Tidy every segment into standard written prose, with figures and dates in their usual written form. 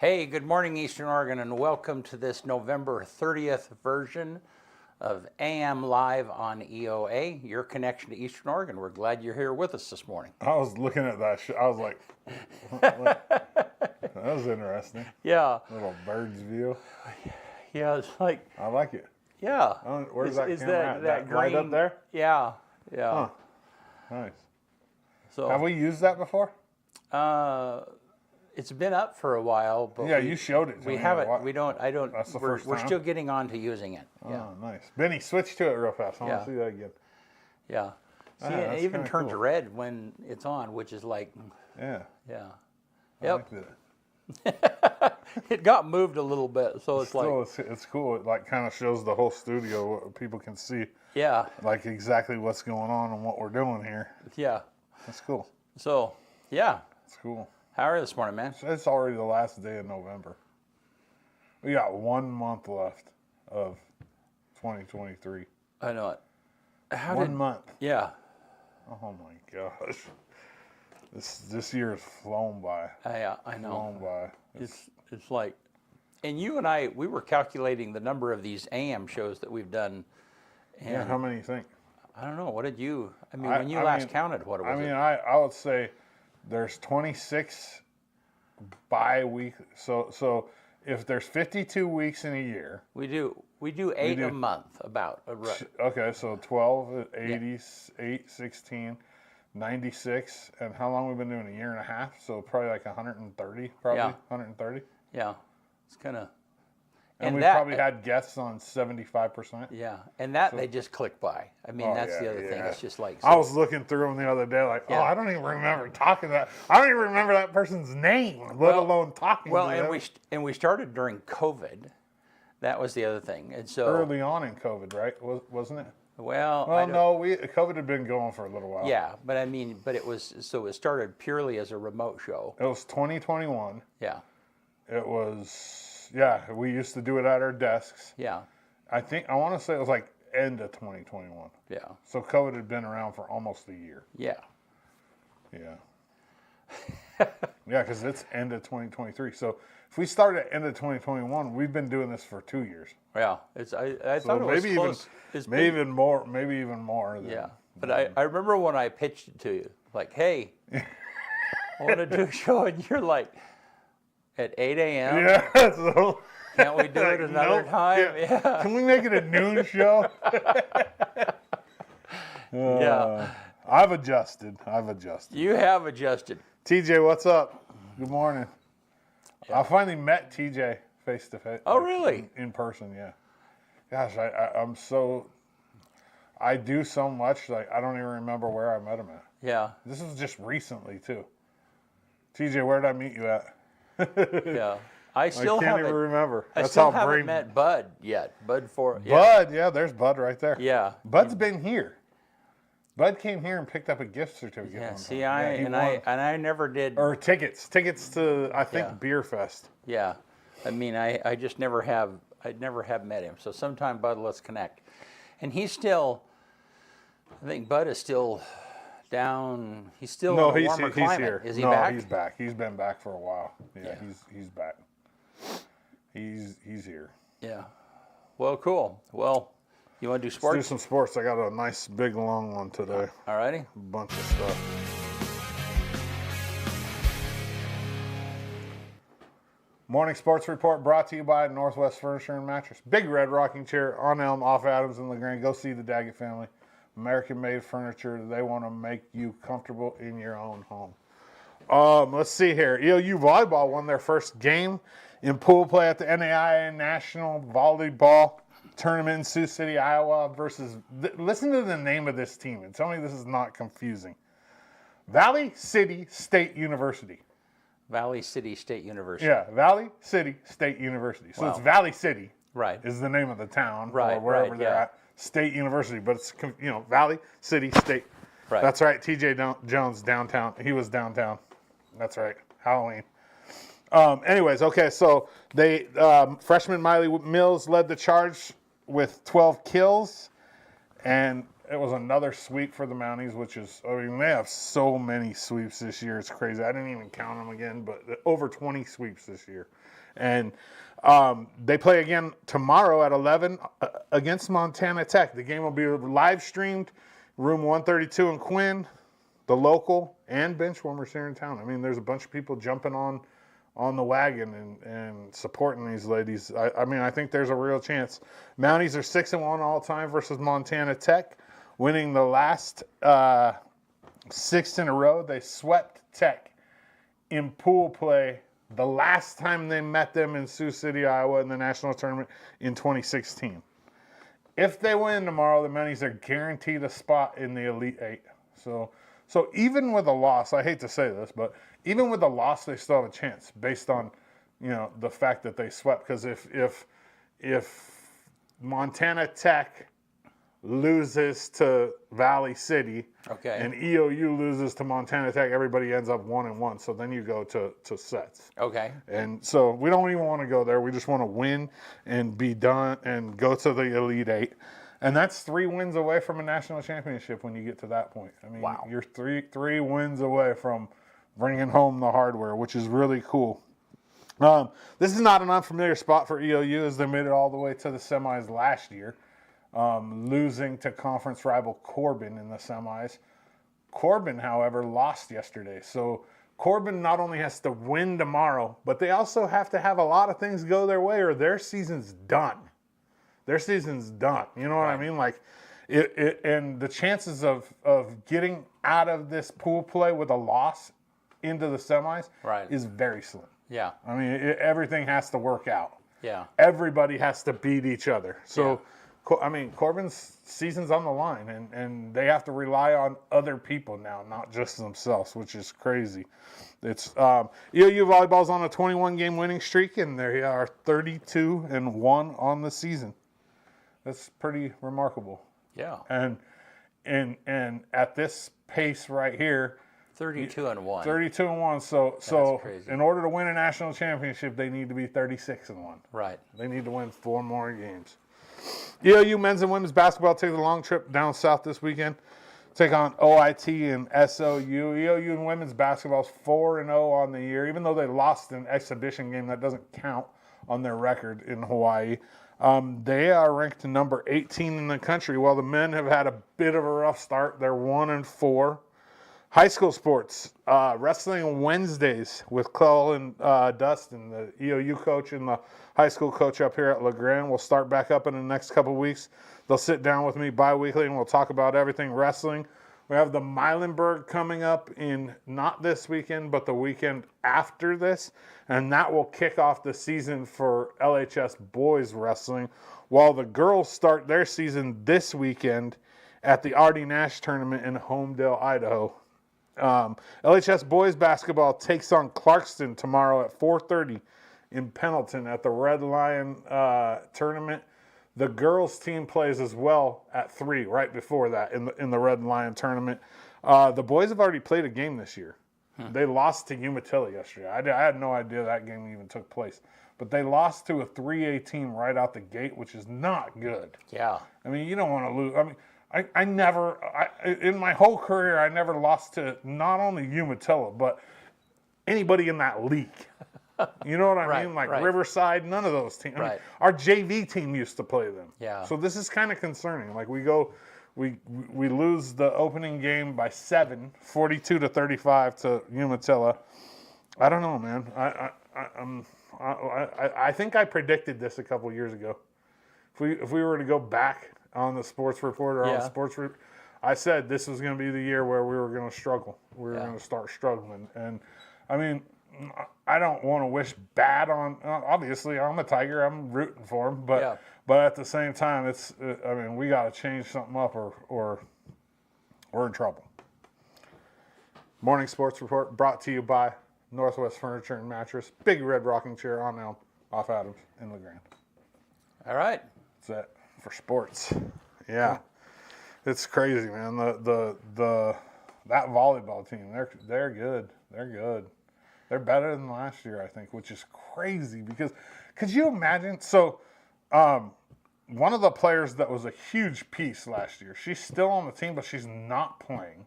Hey, good morning, Eastern Oregon, and welcome to this November 30th version of AM Live on EOA, your connection to Eastern Oregon. We're glad you're here with us this morning. I was looking at that. I was like, that was interesting. Yeah. Little bird's view. Yeah, it's like. I like it. Yeah. Where's that is camera at? that right green up there? Yeah. Yeah. Huh. Nice. So Have we used that before? it's been up for a while, but Yeah, you showed it to we me. haven't. We don't. I don't. That's the we're first we're time? still getting on to using it. Oh, Yeah. nice. Benny, switch to it real fast. I want Yeah. to see that again. Yeah. See, Yeah, it that's even kinda turns cool. red when it's on, which is like, Yeah. yeah. I Yep. like that. It got moved a little bit, so it's Still, like, it's cool. It like kind of shows the whole studio. What people can see, yeah, like exactly what's going on and what we're doing here. yeah. That's cool. So, yeah. It's cool. How are you this morning, man? It's already the last day of November. We got 1 month left of 2023. I know it. How 1 month. Yeah. Oh my gosh. This year has flown by. I know. Flown by. It's like, and you and I, we were calculating the number of these AM shows that we've done. And Yeah, how many do you think? I don't know. What did you? I mean, I- when you I last mean- counted, what was I mean, it? I would say there's 26 bi-week. So if there's 52 weeks in a year. We do 8 a month about. Okay, so 12, 80, 8, 16, 96. And how long we've been doing? A year and a half. So probably like 130, probably. Yeah. 130. Yeah. It's kind of. And we've that- probably had guests on 75%. Yeah, and that they just click by. I mean, Oh, that's the yeah, other thing. yeah. It's just like. I was looking through them the other day, like, Yeah. oh, I don't even remember talking that. I don't even remember that person's name, let Well- alone talking Well, to and them. we started during COVID. That was the other thing, and so Early on in COVID, right? Wasn't it? well, I Well, don't- no, COVID had been going for a little while. yeah, but I mean, but it was so it started purely as a remote show. It was 2021. Yeah, It was, yeah, we used to do it at our desks. yeah, I want to say it was like end of 2021. yeah, So COVID had been around for almost a year. yeah. Yeah. Yeah, because it's end of 2023. So if we started at end of 2021, we've been doing this for 2 years. Yeah, it's I So thought it was maybe close. maybe even more. Than, Yeah, but I remember when I pitched it to you, like, hey, I want to do a show, and you're like, at 8 a.m. Yeah. So Can't we do it another nope, time? Yeah. Can we make it a noon show? Yeah. I've adjusted. You have adjusted. TJ, what's up? Good morning. I finally met TJ face to face. Oh, really? In person, yeah. Gosh, I'm so. I do so much, like I don't even remember where I met him at. Yeah, This was just recently too. TJ, where did I meet you at? yeah. I still I can't haven't. even remember. I That's still how haven't brain. met Bud yet. Bud for yeah. Bud, yeah, there's Bud right there. Yeah. Bud's been here. Bud came here and picked up a gift certificate. Yeah. one See, time. I never did. Or tickets to I think Yeah. Beer Fest. Yeah. I mean, I just never have. I'd never have met him. So sometime, Bud, let's connect. And he's still. I think Bud is still down. He's still No, in a he's warmer he's climate. here. Is he no, back? he's back. He's been back for a while. Yeah, Yeah. he's back. He's here. Yeah. Well, cool. Well, you want to do Let's do sports? some sports. I got a nice big long one today. Alrighty. A bunch of stuff. Morning Sports Report brought to you by Northwest Furniture and Mattress. Big Red Rocking Chair on Elm, off Adams and LaGrange. Go see the Daggett family. American-made furniture. They want to make you comfortable in your own home. Let's see here. EOU Volleyball won their first game in pool play at the NAIA National Volleyball Tournament in Sioux City, Iowa versus, listen to the name of this team and tell me this is not confusing. Valley City State University. Valley City State University. Yeah, Valley City State University. So Wow. it's Valley City Right. is the name of the town Right, or wherever right, they're yeah. at. State University, but it's, Valley City State. Right. That's right, TJ Jones downtown. He was downtown. That's right, Halloween. Anyways, okay, so they freshman Miley Mills led the charge with 12 kills, and it was another sweep for the Mounties, which is, I mean, they have so many sweeps this year. It's crazy. I didn't even count them again, but over 20 sweeps this year. And they play again tomorrow at 11 against Montana Tech. The game will be live streamed, room 132 in Quinn, the local, and bench warmers here in town. I mean, there's a bunch of people jumping on the wagon and supporting these ladies. I mean, I think there's a real chance. Mounties are 6-1 all time versus Montana Tech, winning the last 6 in a row. They swept Tech in pool play the last time they met them in Sioux City, Iowa, in the national tournament in 2016. If they win tomorrow, the Mounties are guaranteed a spot in the Elite Eight. So even with a loss, I hate to say this, but even with a loss, they still have a chance based on, the fact that they swept. Because if Montana Tech loses to Valley City, and EOU loses to Montana Tech, everybody ends up 1-1. So then you go to sets. Okay. And so we don't even want to go there. We just want to win and be done and go to the Elite Eight. And that's 3 wins away from a national championship when you get to that point. I mean, wow. You're three wins away from bringing home the hardware, which is really cool. This is not an unfamiliar spot for EOU, as they made it all the way to the semis last year, losing to conference rival Corbin in the semis. Corbin, however, lost yesterday. So Corbin not only has to win tomorrow, but they also have to have a lot of things go their way or their season's done. Their season's done. You know what I mean? Like, and the chances of getting out of this pool play with a loss into the semis is very slim. Yeah. I mean, everything has to work out. Yeah. Everybody has to beat each other. So, I mean, Corbin's season's on the line, and they have to rely on other people now, not just themselves, which is crazy. It's EOU volleyball's on a 21-game winning streak, and they are 32-1 on the season. That's pretty remarkable. Yeah. And at this pace right here, 32-1. 32-1. So in order to win a national championship, they need to be 36-1. Right. They need to win 4 more games. EOU men's and women's basketball take the long trip down south this weekend. Take on OIT and SOU. EOU and women's basketball is 4-0 on the year. Even though they lost an exhibition game, that doesn't count on their record in Hawaii. They are ranked number 18 in the country, while the men have had a bit of a rough start. They're 1-4. High school sports, wrestling Wednesdays with Cole and Dustin, the EOU coach and the high school coach up here at LeGrand. We'll start back up in the next couple weeks. They'll sit down with me bi-weekly and we'll talk about everything wrestling. We have the Milenberg coming up in not this weekend, but the weekend after this, and that will kick off the season for LHS boys wrestling, while the girls start their season this weekend at the Artie Nash tournament in Homedale, Idaho. LHS boys basketball takes on Clarkston tomorrow at 4:30 in Pendleton at the Red Lion tournament. The girls team plays as well at 3 right before that in the Red Lion tournament. The boys have already played a game this year. They lost to Umatilla yesterday. I had no idea that game even took place. But they lost to a 3A team right out the gate, which is not good. Yeah. I mean, you don't want to lose. I mean, I never, in my whole career, I never lost to not only Umatilla, but anybody in that league. You know what I mean? Like Riverside, none of those teams. I mean, our JV team used to play them. Yeah. So this is kind of concerning. Like we lose the opening game by 7, 42-35 to Umatilla. I don't know, man. I think I predicted this a couple years ago. If we were to go back on the sports report or on sports report, I said this was going to be the year where we were going to struggle. We were going to start struggling. And, I mean, I don't want to wish bad on. Obviously, I'm a Tiger. I'm rooting for him, but at the same time, I mean, we got to change something up, or we're in trouble. Morning sports report brought to you by Northwest Furniture and Mattress. Big red rocking chair on Elm, off Adams in LeGrand. All right. That's it for sports. Yeah, it's crazy, man. That volleyball team, they're good. They're good. They're better than last year, I think, which is crazy because could you imagine? So, one of the players that was a huge piece last year, she's still on the team, but she's not playing.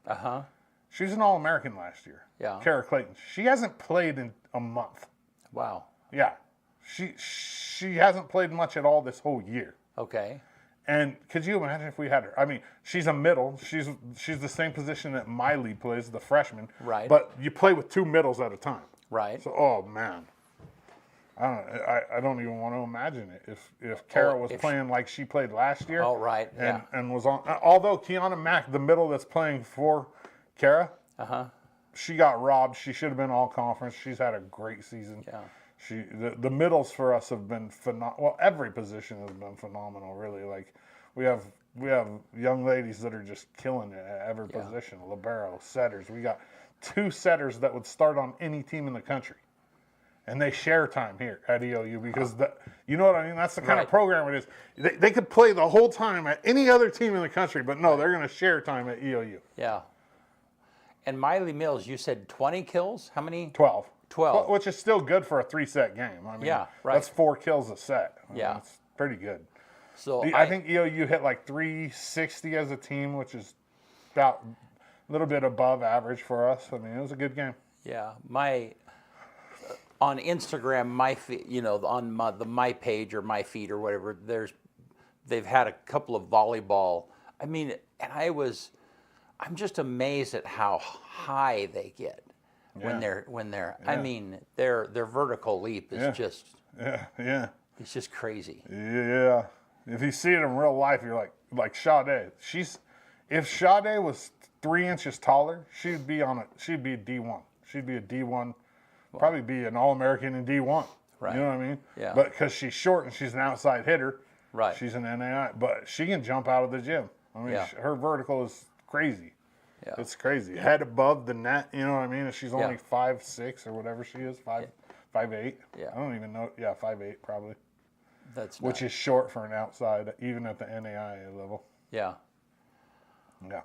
She's an All-American last year. Yeah. Kara Clayton. She hasn't played in a month. Wow. Yeah. She hasn't played much at all this whole year. Okay. And could you imagine if we had her? I mean, she's a middle. She's the same position that Miley plays, the freshman. Right. But you play with 2 middles at a time. Right. So, oh man, I don't even want to imagine it if Kara was playing like she played last year. Oh, right. And was on. Although Kiana Mack, the middle that's playing for Kara, she got robbed. She should have been all conference. She's had a great season. Yeah. The middles for us have been phenomenal. Well, every position has been phenomenal, really. Like we have young ladies that are just killing it at every position. Libero, setters. We got 2 setters that would start on any team in the country, and they share time here at EOU because you know what I mean. That's the kind of program it is. They could play the whole time at any other team in the country, but no, they're going to share time at EOU. Yeah. And Miley Mills, you said 20 kills? How many? 12. 12. Which is still good for a 3-set game. I mean, Yeah, right. that's 4 kills a set. I mean, Yeah. that's pretty good. So I think EOU hit like 360 as a team, which is about a little bit above average for us. I mean, it was a good game. Yeah, on Instagram, my feed, on my page or my feed or whatever, they've had a couple of volleyball. I mean, and I'm just amazed at how high they get when they're. I mean, their vertical leap is just. Yeah. It's just crazy. Yeah. If you see it in real life, you're like Sade. If Sade was 3 inches taller, she'd be a D1. She'd be a D1, probably be an All-American in D1. Right. You know what I mean? Yeah. But because she's short and she's an outside hitter, right? She's an NAI, but she can jump out of the gym. I mean, her vertical is crazy. Yeah. It's crazy. Head above the net. You know what I mean? And she's only 5'6" or whatever she is, 5'8". Yeah. I don't even know. Yeah, 5'8" probably. Which is short for an outside, even at the NAIA level. Yeah. Yeah.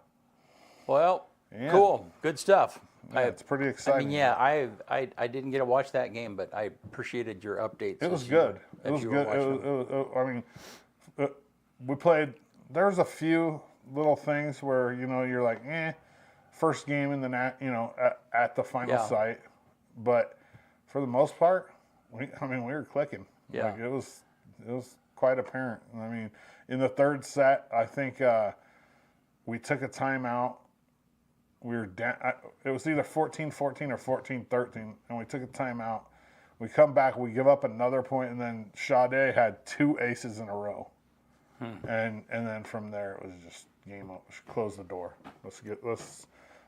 Well, cool. Good stuff. Yeah, it's pretty exciting. I mean, I didn't get to watch that game, but I appreciated your updates. It was good. It was good. I mean, we played. There was a few little things where you're like, first game in the at the final site, but for the most part, we were clicking. Yeah. Like, it was quite apparent. I mean, in the 3rd set, I think we took a timeout. We were down. It was either 14-14 or 14-13, and we took a timeout. We come back, we give up another point, and then Sade had 2 aces in a row. And then from there it was just game over. Close the door.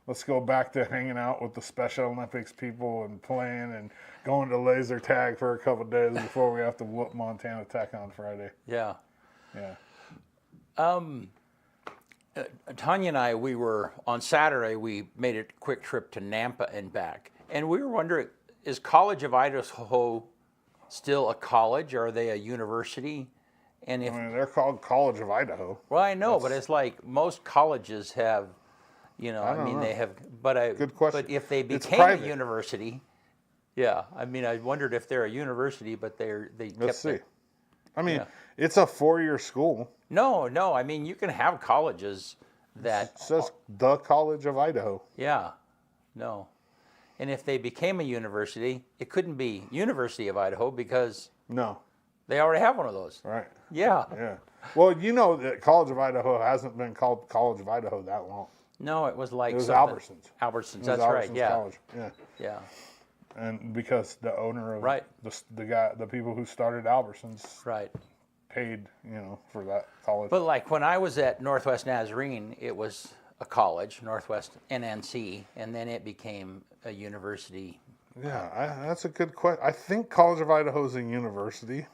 Let's go back to hanging out with the Special Olympics people and playing and going to laser tag for a couple of days before we have to whoop Montana Tech on Friday. Yeah. Yeah. Tanya and I, we were on Saturday. We made a quick trip to Nampa and back, and we were wondering: is College of Idaho still a college, or are they a university? And if they're called College of Idaho. Well, I know, but it's like most colleges have, they have. Good question. But if they became a university, I wondered if they're a university, but they kept. Let's see. It's a 4-year school. No. I mean, you can have colleges that it says the College of Idaho. Yeah. No. And if they became a university, it couldn't be University of Idaho because they already have one of those. Right. Yeah. Yeah. Well, that College of Idaho hasn't been called College of Idaho that long. No, it was like Albertsons. Albertsons, that's right. Yeah. College. Yeah. Yeah. And because the owner of the people who started Albertsons paid, for that college. But like when I was at Northwest Nazarene, it was a college, Northwest NNC, and then it became a university. Yeah, that's a good question. I think College of Idaho is a university.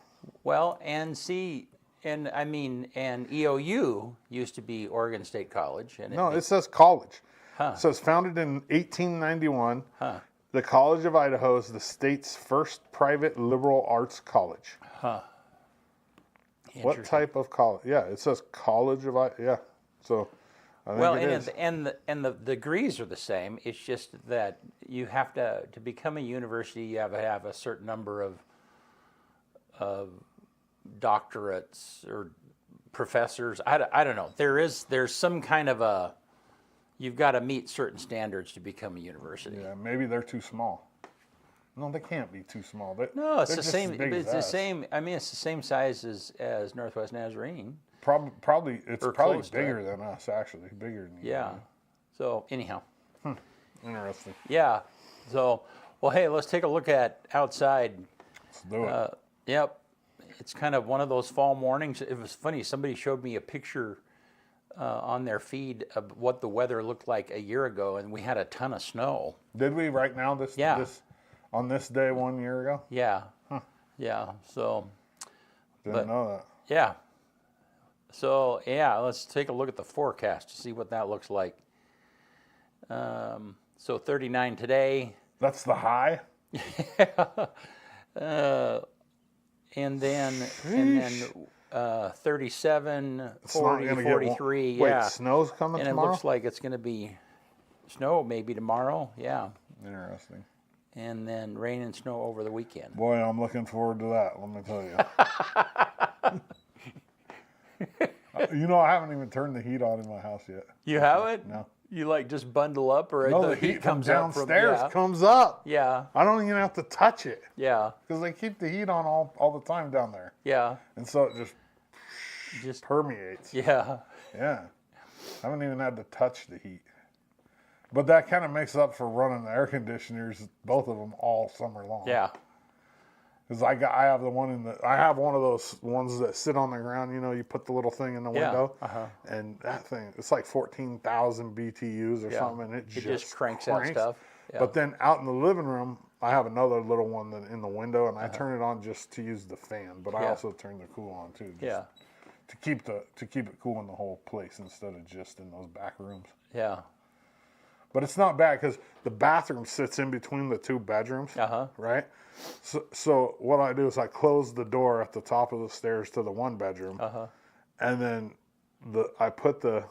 Well, NC and EOU used to be Oregon State College. And it says college. It says founded in 1891. The College of Idaho is the state's first private liberal arts college. What type of college? Yeah, it says College of Idaho. Yeah, so I think and the degrees are the same. It's just that you have to become a university. You have to have a certain number of doctorates or professors. I don't know. There's some kind of you've got to meet certain standards to become a university. Yeah, maybe they're too small. No, they can't be too small. No, it's they're the just same. as big It's as the us. same. I mean, it's the same size as Northwest Nazarene. Probably it's Or probably close to bigger than us, actually. Bigger than you. Yeah. So anyhow, Interesting. yeah. So, well, hey, let's take a look at outside. Let's do it. Yep. It's kind of one of those fall mornings. It was funny. Somebody showed me a picture on their feed of what the weather looked like a year ago, and we had a ton of snow. Did we right now Yeah. on this day 1 year ago? Yeah. Yeah. So, Didn't know that. yeah. So, yeah, let's take a look at the forecast to see what that looks like. So 39 today. That's the high? And then 37, It's not 40, gonna get 43. Wait, Yeah. snow's coming And tomorrow? it looks like it's going to be snow maybe tomorrow. Yeah. Interesting. And then rain and snow over the weekend. Boy, I'm looking forward to that, let me tell you. You know, I haven't even turned the heat on in my house yet. You haven't? No. You like just bundle up, or No, the heat comes up from downstairs comes up. Yeah. I don't even have to touch it Yeah. because they keep the heat on all the time down there. Yeah. And so it Just just permeates. yeah. Yeah. I haven't even had to touch the heat. But that kind of makes up for running the air conditioners, both of them, all summer long. Yeah. Because I have I have one of those ones that sit on the ground. You know, you put the little thing in the Yeah. window, Uh-huh. and that thing, it's like 14,000 BTUs or Yeah. something, and it just cranks out stuff. Yeah. But then out in the living room, I have another little one that in the window, and I turn it on just to use the fan. But I Yeah. also turn the cool on too, just Yeah. to keep it cool in the whole place instead of just in those back rooms. Yeah. But it's not bad because the bathroom sits in between the two bedrooms, Uh-huh. right? So what I do is I close the door at the top of the stairs to the one bedroom, Uh-huh. and then I put the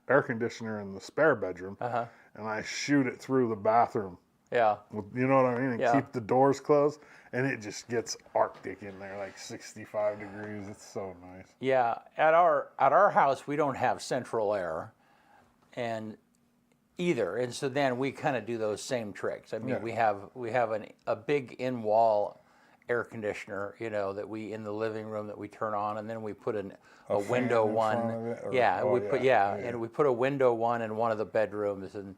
air conditioner in the spare bedroom, Uh-huh. and I shoot it through the bathroom. Yeah. You know what I mean? And Yeah. keep the doors closed, and it just gets Arctic in there, like 65 degrees. It's so nice. Yeah. At our house, we don't have central air, and either, and so then we kind of do those same tricks. I mean, Yeah. we have a big in-wall air conditioner, you know, that we in the living room that we turn on, and then we put a fan window in one. front of it, or- Yeah, oh, we put and we put a window one in one of the bedrooms, and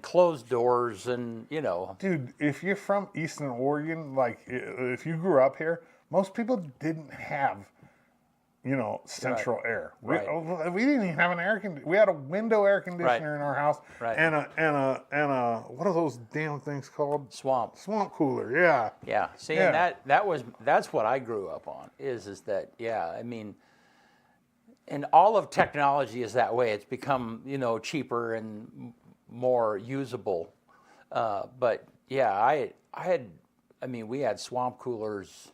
closed doors, and you know. Dude, if you're from Eastern Oregon, like if you grew up here, most people didn't have, you know, central air. We didn't even have an air conditioner. We had a window air conditioner in our house, Right. and a what are those damn things called? Swamp. Swamp cooler. Yeah. Yeah. See, Yeah. and that's what I grew up on. Is that I mean, and all of technology is that way. It's become cheaper and more usable. But yeah, we had swamp coolers.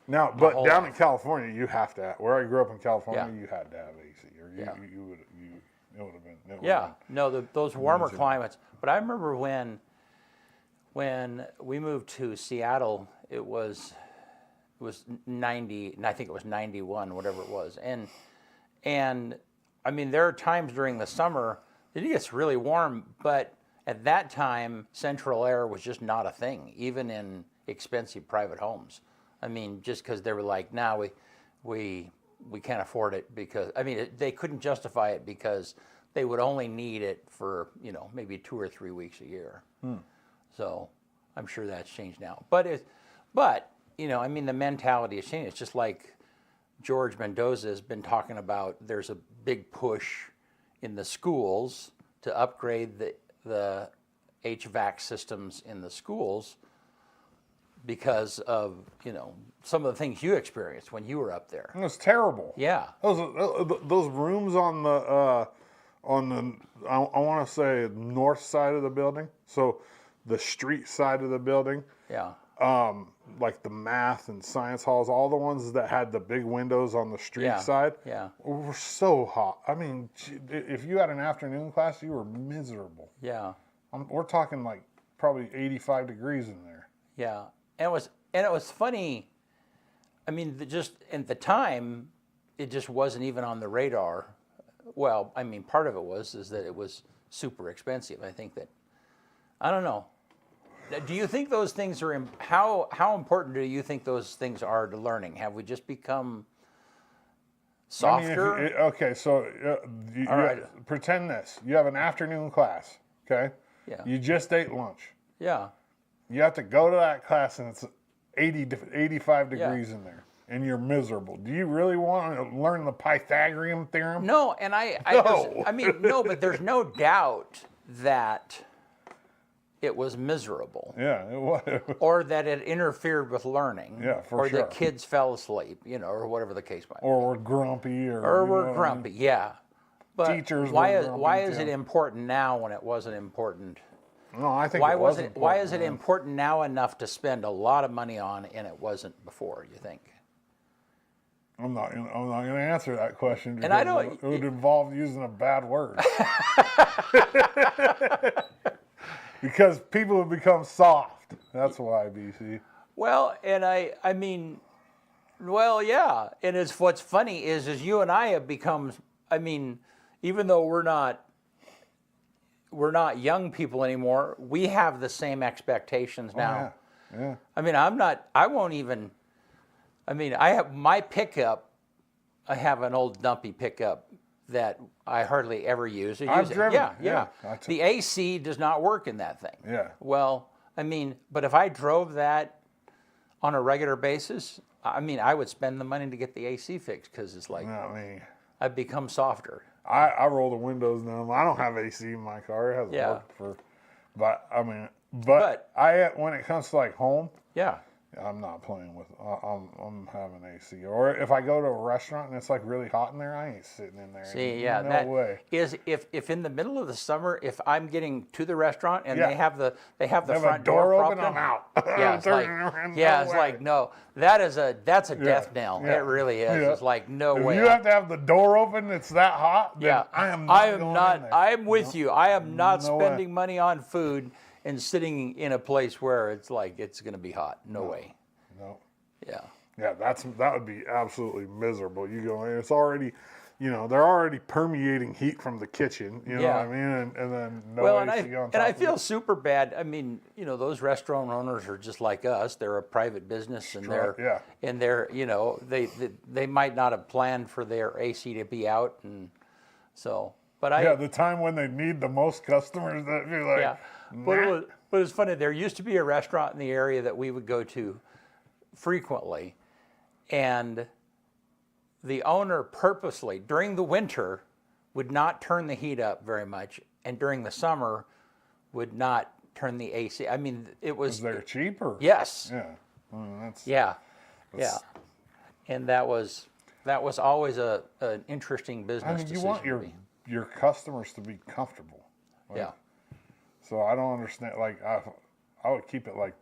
Now, but whole down life. in California, you have to. Where I grew up in California, Yeah. you had to have AC, or Yeah. it would have been. Yeah, no, those warmer climates. But I remember when we moved to Seattle, it was 90, and I think it was 91, whatever it was. And I mean, there are times during the summer that it gets really warm, but at that time, central air was just not a thing, even in expensive private homes. I mean, just because they were like, "Now we can't afford it," because they couldn't justify it because they would only need it for maybe 2 or 3 weeks a year. So I'm sure that's changed now. But the mentality has changed. It's just like George Mendoza has been talking about. There's a big push in the schools to upgrade the HVAC systems in the schools because of some of the things you experienced when you were up there. It was terrible. Yeah. Those rooms on the I want to say north side of the building. So the street side of the building. Yeah. Like the math and science halls, all the ones that had the big windows on the street side, were so hot. I mean, if you had an afternoon class, you were miserable. Yeah. We're talking like probably 85 degrees in there. Yeah. And it was funny. I mean, just at the time, it just wasn't even on the radar. Well, I mean, part of it is that it was super expensive. I think that, I don't know. do you think those things are how important do you think those things are to learning? Have we just become softer? I mean, okay, so All right. pretend this. You have an afternoon class, okay? Yeah. You just ate lunch. Yeah. You have to go to that class and it's 85 degrees in there and you're miserable. Do you really want to learn the Pythagorean theorem? No, and no, but there's no doubt that it was miserable. Yeah, it was. Or that it interfered with learning. Yeah, for or sure. that kids fell asleep, or whatever the case might be. Or we're grumpy, Or we're grumpy, yeah. But teachers why were is grumpy, it too. important now when it wasn't important? No, I think Why it was important. Why is it important now enough to spend a lot of money on, and it wasn't before? You think? I'm not going to answer that question because And I don't. it would involve using a bad word. Because people have become soft. That's why, BC. Well, and I mean, well, yeah. And it's what's funny is you and I have become. I mean, even though we're not young people anymore, we have the same expectations now. Oh, yeah. I mean, I won't even. I mean, I have my pickup. I have an old dumpy pickup that I hardly ever use. I've driven it. Yeah. The AC does not work in that thing. Yeah. Well, I mean, but if I drove that on a regular basis, I mean, I would spend the money to get the AC fixed because it's like I mean, I've become softer. I roll the windows down. I don't have AC in my car. It hasn't worked for, but I mean, but I when it comes to like home, Yeah. I'm not playing with. I'm having AC. Or if I go to a restaurant and it's like really hot in there, I ain't sitting in there. See, yeah, no that way. is if in the middle of the summer, if I'm getting to the restaurant and Yeah. they have the Have front a door open, propped I'm out. Yeah, I'm it's like, turning around, yeah, no it's way. like no, that's a death knell. Yeah. It really is. Yeah. It's like no If way. you have to have the door open, it's that hot. Then Yeah, I am not. Going in there. I'm with you. I am not No way. spending money on food and sitting in a place where it's like it's going to be hot. No way. No. Yeah. Yeah, that would be absolutely miserable. You go in, it's already, they're already permeating heat from the kitchen. You know Yeah. what I mean? And then no Well, and AC on top I of feel it. super bad. I mean, those restaurant owners are just like us. They're a private business, and yeah. they might not have planned for their AC to be out, and so. But the time when they need the most customers, that be like, yeah. But it's funny. There used to be a restaurant in the area that we would go to frequently, and the owner purposely during the winter would not turn the heat up very much, and during the summer would not turn the AC. I mean, it was they're cheaper. yes, Yeah. That's, yeah, and that was always an interesting business. I mean, you decision want to me. your customers to be comfortable. Like, Yeah. So I don't understand. Like I would keep it like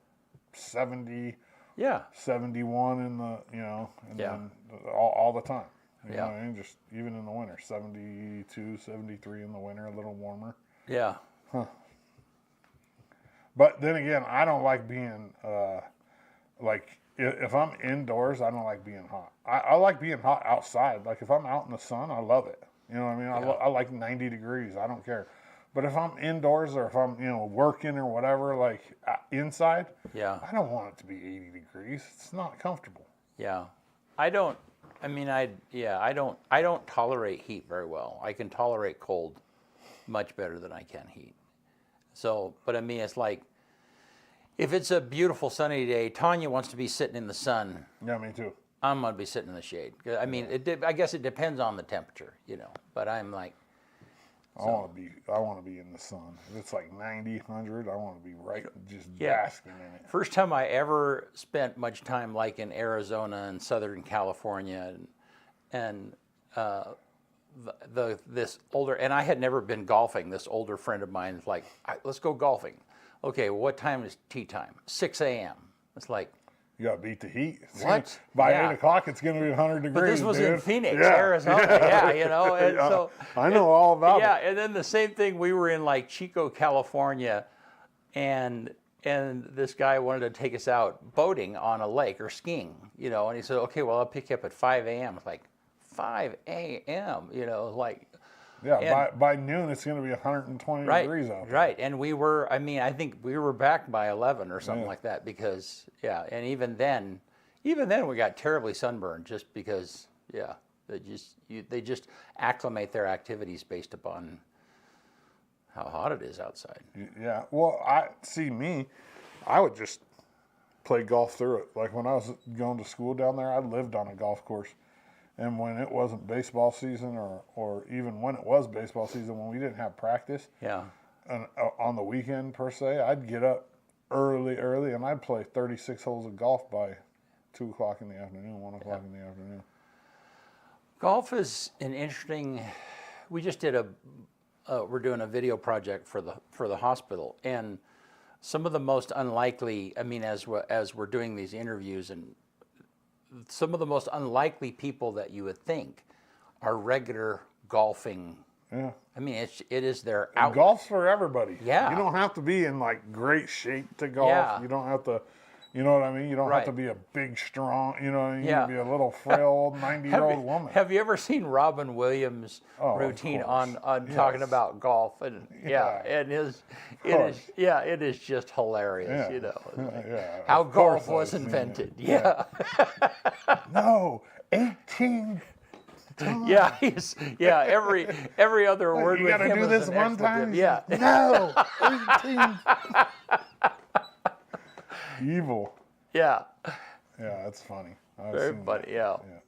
70. Yeah. 71 in the, and Yeah. then all the time. You Yeah. know what I mean? Just even in the winter, 72, 73 in the winter, a little warmer. Yeah. But then again, I don't like being, if I'm indoors, I don't like being hot. I like being hot outside. Like if I'm out in the sun, I love it. You know what I mean? I like 90 degrees. I don't care. But if I'm indoors or if I'm, working or whatever, like inside, Yeah. I don't want it to be 80 degrees. It's not comfortable. Yeah. I don't tolerate heat very well. I can tolerate cold much better than I can heat. So, but I mean, it's like, if it's a beautiful sunny day, Tanya wants to be sitting in the sun. Yeah, me too. I'm going to be sitting in the shade. I mean, I guess it depends on the temperature, but I'm like. I want to be in the sun. If it's like 90, 100, I want to be just basking in it. First time I ever spent much time like in Arizona and Southern California, and this older, and I had never been golfing. This older friend of mine is like, let's go golfing. Okay, what time is tee time? 6 a.m. It's like, You got to beat the heat. What? By Yeah. 8 o'clock, it's going to be 100 degrees. but this was dude. in Phoenix, Yeah. Arizona. Yeah, and so I know all about yeah, it. and then the same thing. We were in like Chico, California, and this guy wanted to take us out boating on a lake or skiing, and he said, okay, well, I'll pick you up at 5 a.m. It's like 5 a.m. Like, Yeah, And- by noon it's going to be 120 right, degrees out there. right. And we were, I mean, I think we were back by 11 or something Yeah. like that because, yeah. And even then we got terribly sunburned just because, yeah, they just acclimate their activities based upon how hot it is outside. Yeah. Well, I would just play golf through it. Like when I was going to school down there, I lived on a golf course. And when it wasn't baseball season or even when it was baseball season, when we didn't have practice, Yeah. and on the weekend per se, I'd get up early and I'd play 36 holes of golf by 2 o'clock in the afternoon, 1 o'clock in the afternoon. Golf is an interesting. We just did we're doing a video project for the hospital, and some of the most unlikely. I mean, as we're doing these interviews, and some of the most unlikely people that you would think are regular golfing. Yeah. I mean, it is their outlet. Golf's for everybody. Yeah. You don't have to be in like great shape to golf. Yeah. You don't have to, you know what I mean? You don't have Right. to be a big, strong, you know, you Yeah. can be a little frail old 90-year-old woman. Have you ever seen Robin Williams' Of routine course. on Yes. talking about golf? And it is just hilarious, Yeah. you know. Yeah, How of course golf was I've seen it. invented. Yeah. No, 18. Yeah, every other word You with got to him do is this an one expletive. time? Yeah. No, 18. Evil. Yeah. Yeah, that's funny. I've Very seen funny, yeah. that.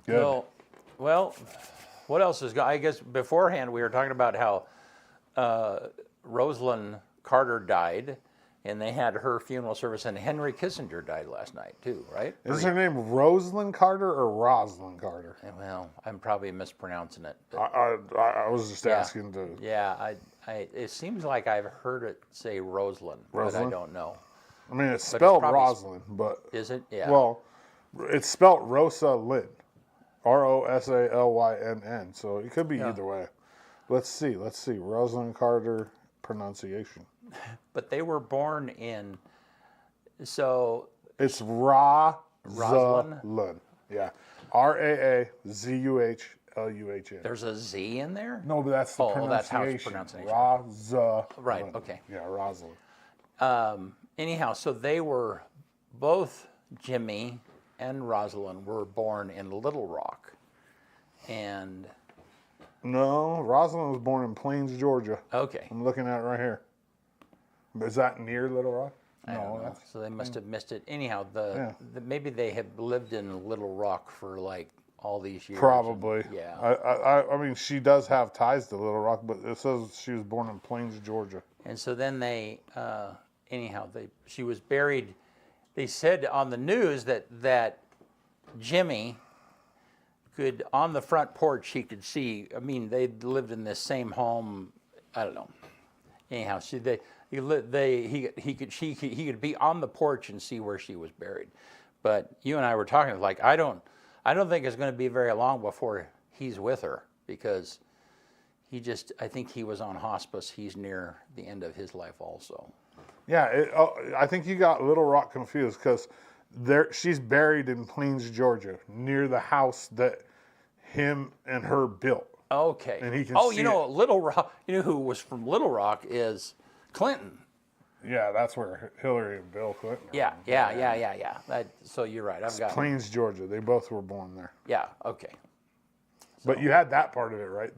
Good. Well, what else is I guess beforehand we were talking about how Rosalind Carter died, and they had her funeral service, and Henry Kissinger died last night too, right? Is her name Rosalind Carter or Rosalind Carter? Well, I'm probably mispronouncing it. But I was just asking to. yeah, it seems like I've heard it say Rosalind, but I Rosalind? don't know. I mean, it's spelled probably Rosalind, but Is it? Yeah. well, it's spelled Rosa Lynn, Rosalynn. So it could be either way. Let's see. Rosalind Carter pronunciation. But they were born in. So It's Rosalind? Rosalind. Yeah, Raazuhluhn. there's a Z in there. No, but that's the Oh, that's how pronunciation. it's pronunciation. Rosalind. Right, okay. Yeah, Rosalind. Anyhow, so they were both Jimmy and Rosalind were born in Little Rock, and No, Rosalind was born in Plains, Georgia. okay. I'm looking at it right here. Is that near Little Rock? I don't know. that's So they must have missed it. Anyhow, Yeah. maybe they have lived in Little Rock for like all these years. probably. Yeah. I mean, she does have ties to Little Rock, but it says she was born in Plains, Georgia. And so then she was buried. They said on the news that Jimmy could, on the front porch, he could see. I mean, they lived in this same home. I don't know. Anyhow, he could be on the porch and see where she was buried. But you and I were talking like I don't think it's going to be very long before he's with her because I think he was on hospice. He's near the end of his life also. Yeah, I think you got Little Rock confused because she's buried in Plains, Georgia, near the house that him and her built. Okay. And he can you see know, it. Little Rock. You know who was from Little Rock is Clinton. Yeah, that's where Hillary and Bill Clinton are Yeah. from. So you're right. I've got. Plains, Georgia. They both were born there. Yeah. Okay. But you had that part of it, right?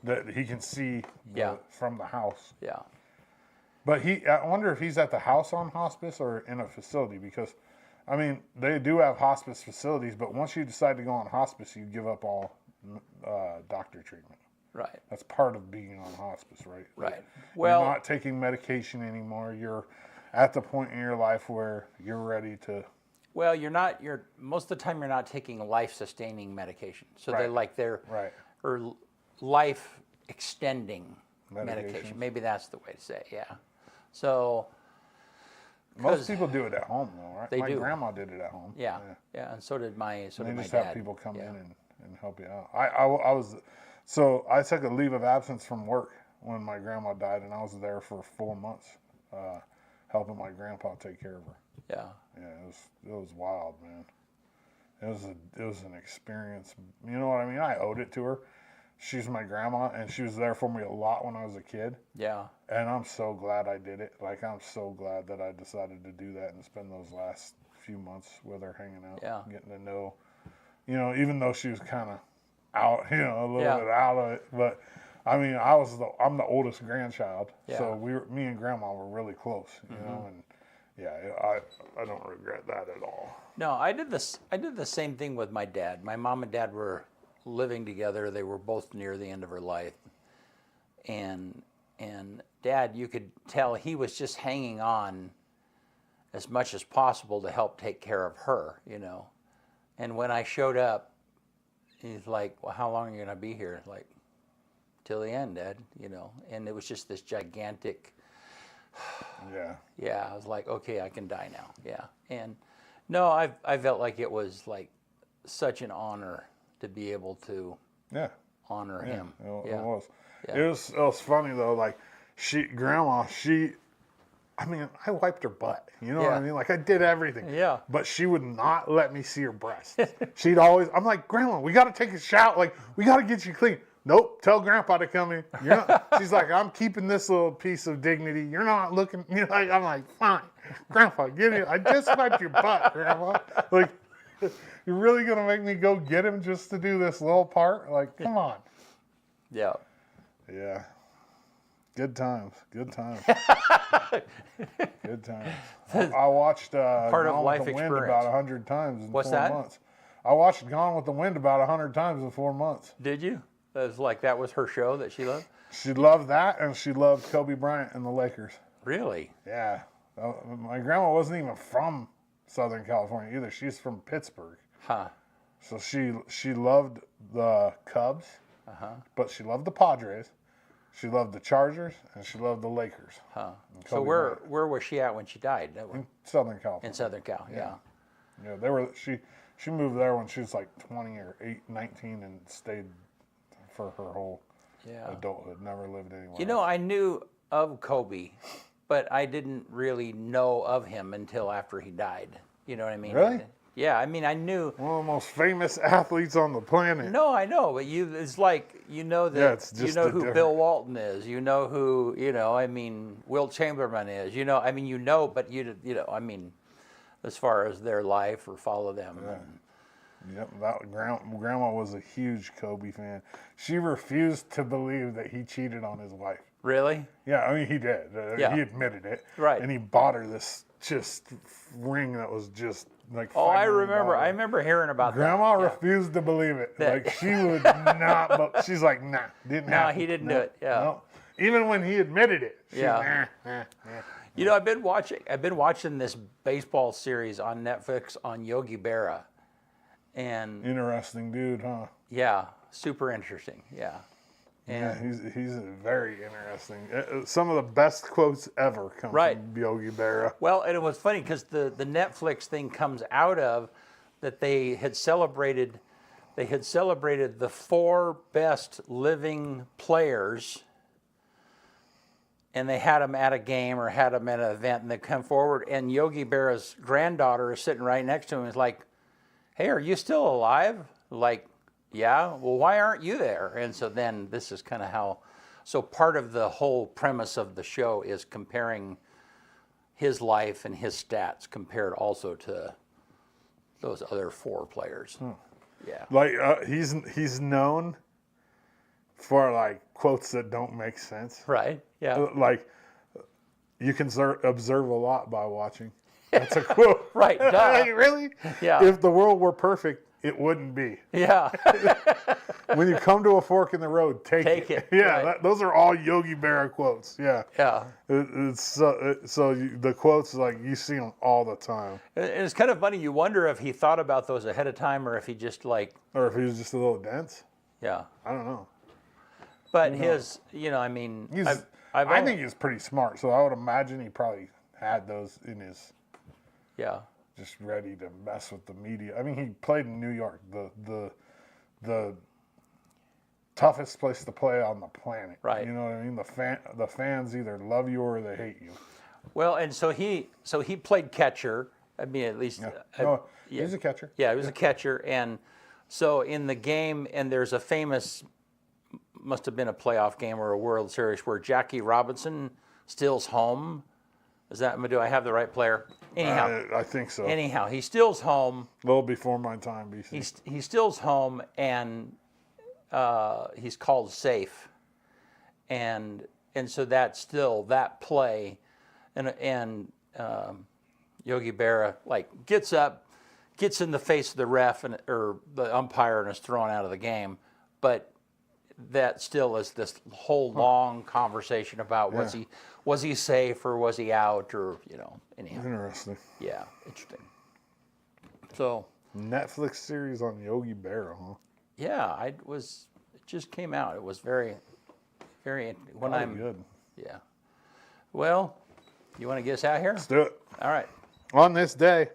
That he can see Yeah. from the house. Yeah. But I wonder if he's at the house on hospice or in a facility because, I mean, they do have hospice facilities, but once you decide to go on hospice, you give up all doctor treatment. Right. That's part of being on hospice, right? Right. You're Well, not taking medication anymore. You're at the point in your life where you're ready to. well, you're not. You're most of the time you're not taking life-sustaining medication. So Right. they're Right. or life-extending Medications. medication. Maybe that's the way to say it. Yeah. So. Most people do it at home, though, right? They My do. grandma did it at home. Yeah. And so did my They dad. just have people come Yeah. in and help you out. I took a leave of absence from work when my grandma died, and I was there for 4 months, helping my grandpa take care of her. Yeah. Yeah, it was wild, man. It was an experience. You know what I mean? I owed it to her. she's my grandma, and she was there for me a lot when I was a kid. Yeah. And I'm so glad I did it. Like, I'm so glad that I decided to do that and spend those last few months with her hanging out, Yeah. getting to know, even though she was kind of out, a little Yeah. bit out of it. But I mean, I'm the oldest grandchild, Yeah. so me and Grandma were really close, and yeah, I don't regret that at all. No, I did the same thing with my dad. My mom and dad were living together. They were both near the end of her life, and Dad, you could tell he was just hanging on as much as possible to help take care of her, And when I showed up, he's like, "Well, how long are you gonna be here?" Like, till the end, Dad. And it was just this gigantic. Yeah. Yeah, I was like, okay, I can die now. Yeah, and no, I felt like it was like such an honor to be able to honor him. It Yeah. was. Yeah. It was funny though. Like Grandma, I mean, I wiped her butt. You know what I mean? Like I did everything. Yeah. But she would not let me see her breasts. I'm like, Grandma, we got to take a shower. Like we got to get you clean. Nope. Tell Grandpa to come in. She's like, I'm keeping this little piece of dignity. You're not looking. I'm like, fine, Grandpa, get in. I just wiped your butt, Grandma. Like, you're really gonna make me go get him just to do this little part? Like, come on. Yeah. Yeah. Good times. Good times. Good times. I watched Part of Gone life with the Wind experience. about 100 times in What's 4 that? months. I watched Gone with the Wind about 100 times in 4 months. Did you? That was her show that she loved? She loved that, and she loved Kobe Bryant and the Lakers. Really? Yeah. My grandma wasn't even from Southern California either. She's from Pittsburgh. Huh. So she loved the Cubs, but she loved the Padres. She loved the Chargers, and she loved the Lakers. Huh. And So Kobe where Bryant. was she at when she died? In Southern California. In Southern Cal, yeah. Yeah, she moved there when she was like 20 or 19 and stayed for her whole adulthood. Never lived anywhere else. I knew of Kobe, but I didn't really know of him until after he died. You know what I mean? Really? Yeah, I mean, I knew. One of the most famous athletes on the planet. No, I know, but it's like that it's just who different. Bill Walton is. Who I mean, Wilt Chamberlain is. I mean, but I mean, as far as their life or follow them. Yeah. Yep, Grandma was a huge Kobe fan. She refused to believe that he cheated on his wife. Really? Yeah, I mean he did. Yeah. He admitted it. Right. And he bought her this just ring that was just like. Oh, I $5 million. remember. I remember hearing about Grandma that. refused to believe it. Like she would not. But she's like, nah, didn't happen. No, he didn't do it. Yeah. No. Even when he admitted it. Yeah. Nah. I've been watching this baseball series on Netflix on Yogi Berra, and Interesting dude, huh? yeah, super interesting. Yeah. Yeah, he's very interesting. Some of the best quotes ever come from Yogi Berra. Well, and it was funny because the Netflix thing comes out of that they had celebrated the 4 best living players, and they had them at a game or had them at an event, and they come forward, and Yogi Berra's granddaughter is sitting right next to him. Is like, "Hey, are you still alive?" Like, "Yeah." "Well, why aren't you there?" And so then this is kind of how. So part of the whole premise of the show is comparing his life and his stats compared also to those other 4 players. Yeah. Like he's known for like quotes that don't make sense. Right. Yeah. Like you can observe a lot by watching. That's a quote. Right. Duh. Like, really? Yeah. If the world were perfect, it wouldn't be. Yeah. When you come to a fork in the road, take it. Yeah, right. Those are all Yogi Berra quotes. Yeah. Yeah. The quotes, like, you see them all the time. And it's kind of funny. You wonder if he thought about those ahead of time or if he just like. Or if he was just a little dense. Yeah. I don't know. But his, I mean, I think he's pretty smart, so I would imagine he probably had those in his. Yeah. Just ready to mess with the media. I mean, he played in New York, the toughest place to play on the planet. Right. You know what I mean? The fans either love you or they hate you. Well, and so he played catcher. I mean, at least. He's a catcher. Yeah, he was a catcher, and so in the game, and there's a famous must have been a playoff game or a World Series where Jackie Robinson steals home. Do I have the right player? Anyhow, I think so. anyhow, he steals home. A little before my time, BC. He steals home, and he's called safe, and so that's still that play, and Yogi Berra gets up, gets in the face of the ref or the umpire, and is thrown out of the game, but that still is this whole long conversation about was he safe or was he out, or anyhow. Interesting. Yeah, interesting. So Netflix series on Yogi Berra, huh? yeah, it just came out. It was very, very Good. Yeah. Well, you want to get us out here? Let's do it. All right. On this day,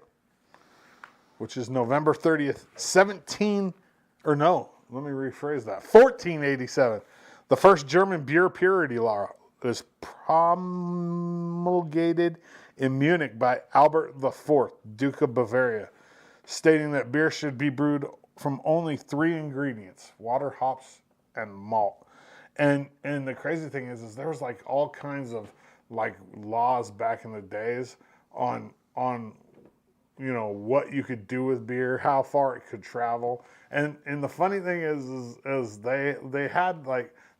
which is November 30th, 1487, the first German beer purity law is promulgated in Munich by Albert IV, Duke of Bavaria, stating that beer should be brewed from only 3 ingredients: water, hops, and malt. And the crazy thing is there was all kinds of laws back in the days on what you could do with beer, how far it could travel. And the funny thing is they had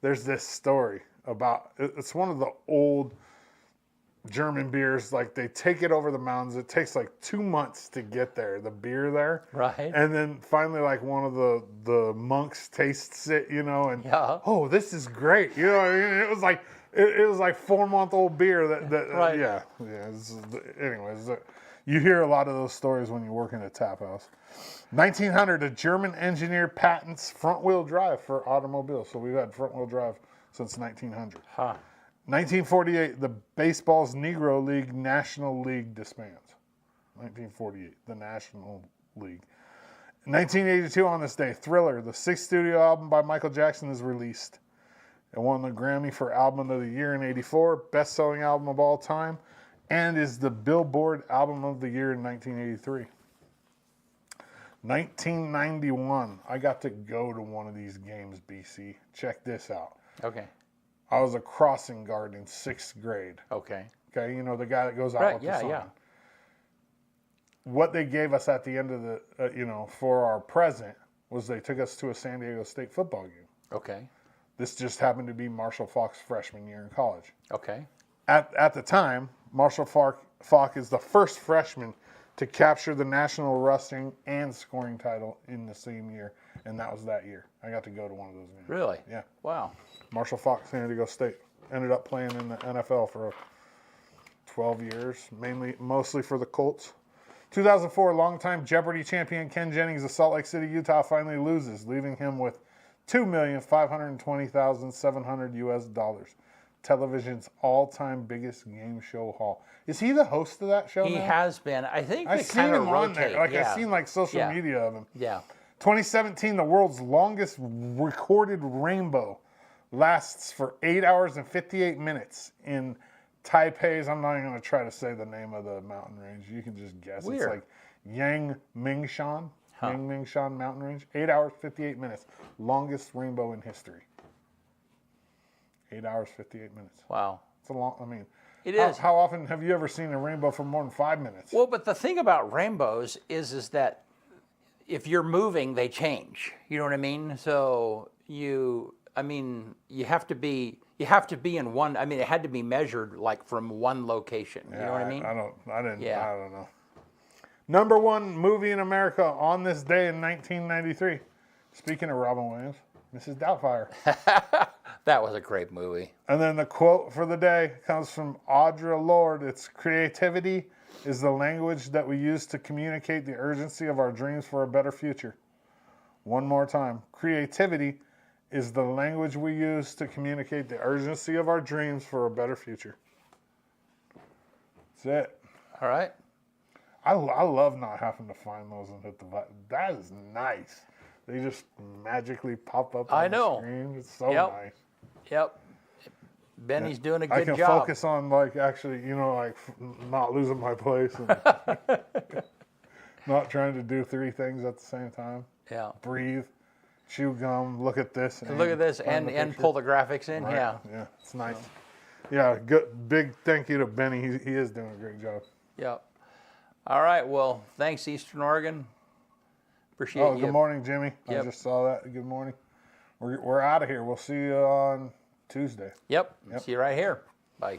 there's this story about, it's one of the old German beers. They take it over the mountains. It takes 2 months to get there, the beer there. Right. And then finally one of the monks tastes it, and oh, this is great. It was it was 4-month-old beer that right. Yeah. Anyways, you hear a lot of those stories when you work in a tap house. 1900, a German engineer patents front-wheel drive for automobiles. So we've had front-wheel drive since 1900. Huh. 1948, the baseball's Negro League National League disbands. 1948, the National League. 1982, on this day, Thriller, the 6th studio album by Michael Jackson, is released. It won the Grammy for Album of the Year in '84, best-selling album of all time, and is the Billboard Album of the Year in 1983. 1991, I got to go to one of these games, BC. Check this out. Okay. I was a crossing guard in 6th grade. Okay. Okay, the guy that goes out Right. with Yeah. the sign. Yeah. What they gave us at the end of the, for our present was they took us to a San Diego State football game. Okay. This just happened to be Marshall Faulk's freshman year in college. Okay. At the time, Marshall Faulk is the first freshman to capture the national rushing and scoring title in the same year, and that was that year. I got to go to one of those games. Really? Yeah. Wow. Marshall Faulk, San Diego State. Ended up playing in the NFL for 12 years, mostly for the Colts. 2004, longtime Jeopardy champion Ken Jennings of Salt Lake City, Utah, finally loses, leaving him with $2,520,700 US. Television's all-time biggest game show haul. Is he the host of that show He now? has been. I think I've they seen kind of him on rotate. there. Yeah. I've seen social Yeah. media of him. Yeah. 2017, the world's longest recorded rainbow lasts for 8 hours and 58 minutes in Taipei's, I'm not even going to try to say the name of the mountain range. You can just guess. Weird. It's Yangmingshan. Yangmingshan mountain range. 8 hours, 58 minutes. Longest rainbow in history. 8 hours, 58 minutes. Wow. It's a long, It is. How often have you ever seen a rainbow for more than 5 minutes? Well, but the thing about rainbows is that if you're moving, they change. You know what I mean? So you have to be in one. It had to be measured from one location. You know what I mean? I don't Yeah. know. Number 1 movie in America on this day in 1993. Speaking of Robin Williams, Mrs. Doubtfire. That was a great movie. And then the quote for the day comes from Audre Lorde. It's creativity is the language that we use to communicate the urgency of our dreams for a better future. One more time. Creativity is the language we use to communicate the urgency of our dreams for a better future. That's it. All right. I love not having to find those and hit the button. That is nice. They just magically pop up on the screen. It's so nice. Yep. Benny's doing a I good can job. focus on actually, not losing my place and not trying to do 3 things at the same time. Yeah. Breathe, chew gum, look at this. Look at this, find and the pull the graphics in. Right. Yeah. Yeah, it's nice. Yeah, good. Big thank you to Benny. He is doing a great job. Yep. All right. Well, thanks, Eastern Oregon. Appreciate you. Good morning, Jimmy. Yep. I just saw that. Good morning. We're out of here. We'll see you on Tuesday. Yep. See you right here. Bye.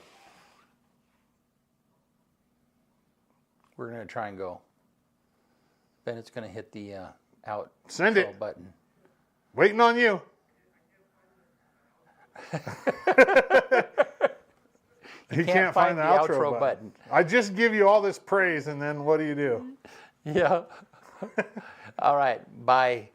We're going to try and go. Bennett's going to hit the out Send it. button. Waiting on you. He can't find the outro button. I just give you all this praise, and then what do you do? Yeah. All right. Bye.